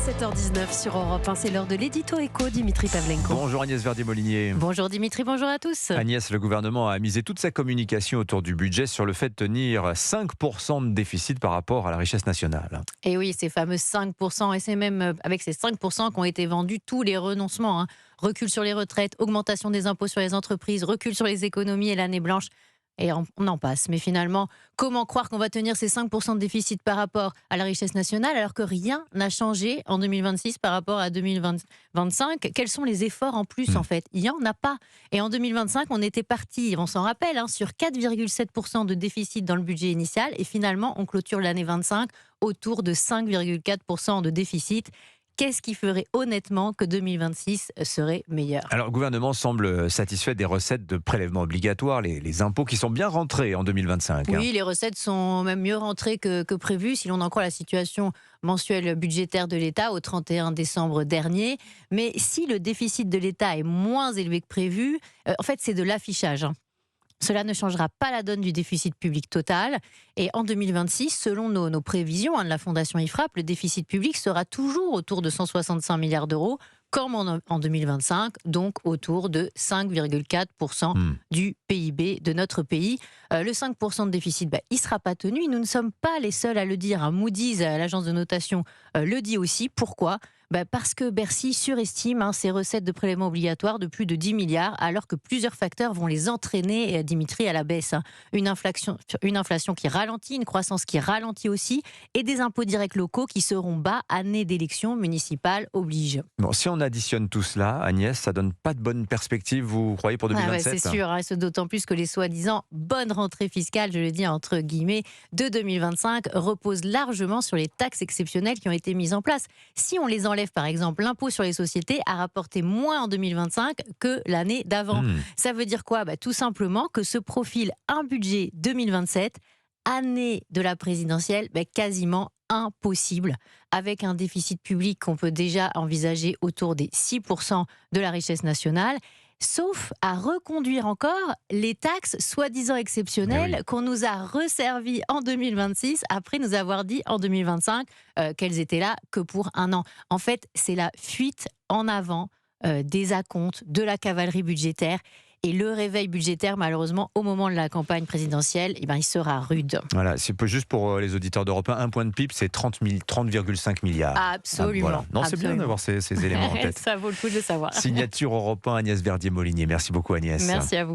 7h19 sur Europe 1, c'est l'heure de l'édito éco, Dimitri Pavlenko. Bonjour Agnès Verdier-Molinier. Bonjour Dimitri, bonjour à tous. Agnès, le gouvernement a misé toute sa communication autour du budget sur le fait de tenir 5% de déficit par rapport à la richesse nationale. Et oui, ces fameux 5%, et c'est même avec ces 5% qu'ont été vendus tous les renoncements. Recul sur les retraites, augmentation des impôts sur les entreprises, recul sur les économies et l'année blanche. Et on en passe. Mais finalement, comment croire qu'on va tenir ces 5% de déficit par rapport à la richesse nationale alors que rien n'a changé en 2026 par rapport à 2025 ? Quels sont les efforts en plus en fait ? Il n'y en a pas. Et en 2025, on était parti, on s'en rappelle, sur 4,7% de déficit dans le budget initial. Et finalement, on clôture l'année 25 autour de 5,4% de déficit. Qu'est-ce qui ferait honnêtement que 2026 serait meilleur ? Alors, le gouvernement semble satisfait des recettes de prélèvements obligatoires, les impôts qui sont bien rentrés en 2025. Oui, les recettes sont même mieux rentrées que prévu, si l'on en croit la situation mensuelle budgétaire de l'État au 31 décembre dernier. Mais si le déficit de l'État est moins élevé que prévu, en fait, c'est de l'affichage. Cela ne changera pas la donne du déficit public total. Et en 2026, selon nos prévisions de la Fondation IFRAP, le déficit public sera toujours autour de 165 milliards d'euros, comme en 2025, donc autour de 5,4% du PIB de notre pays. Le 5% de déficit, il ne sera pas tenu. Nous ne sommes pas les seuls à le dire. Moody's, l'agence de notation, le dit aussi. Pourquoi ? Parce que Bercy surestime ses recettes de prélèvements obligatoires de plus de 10 milliards, alors que plusieurs facteurs vont les entraîner, Dimitri, à la baisse. Une inflation qui ralentit, une croissance qui ralentit aussi, et des impôts directs locaux qui seront bas, année d'élections municipales oblige. Bon, si on additionne tout cela, Agnès, ça donne pas de bonne perspective, vous croyez, pour 2027 ? C'est sûr, c'est d'autant plus que les soi-disant bonnes rentrées fiscales, je le dis entre guillemets, de 2025 reposent largement sur les taxes exceptionnelles qui ont été mises en place. Si on les enlève, par exemple, l'impôt sur les sociétés a rapporté moins en 2025 que l'année d'avant. Ça veut dire quoi ? Tout simplement que se profile un budget 2027, année de la présidentielle, quasiment impossible, avec un déficit public qu'on peut déjà envisager autour des 6% de la richesse nationale, sauf à reconduire encore les taxes soi-disant exceptionnelles qu'on nous a resservies en 2026, après nous avoir dit en 2025 qu'elles étaient là que pour un an. En fait, c'est la fuite en avant des acomptes, de la cavalerie budgétaire. Et le réveil budgétaire, malheureusement, au moment de la campagne présidentielle, il sera rude. Voilà, c'est juste pour les auditeurs d'Europe 1, un point de PIB, c'est 30,5 milliards. Absolument. Voilà. Non, c'est bien d'avoir ces éléments en tête. Ça vaut le coup de le savoir. Signature Europe 1, Agnès Verdier-Molinier. Merci beaucoup Agnès. Merci à vous.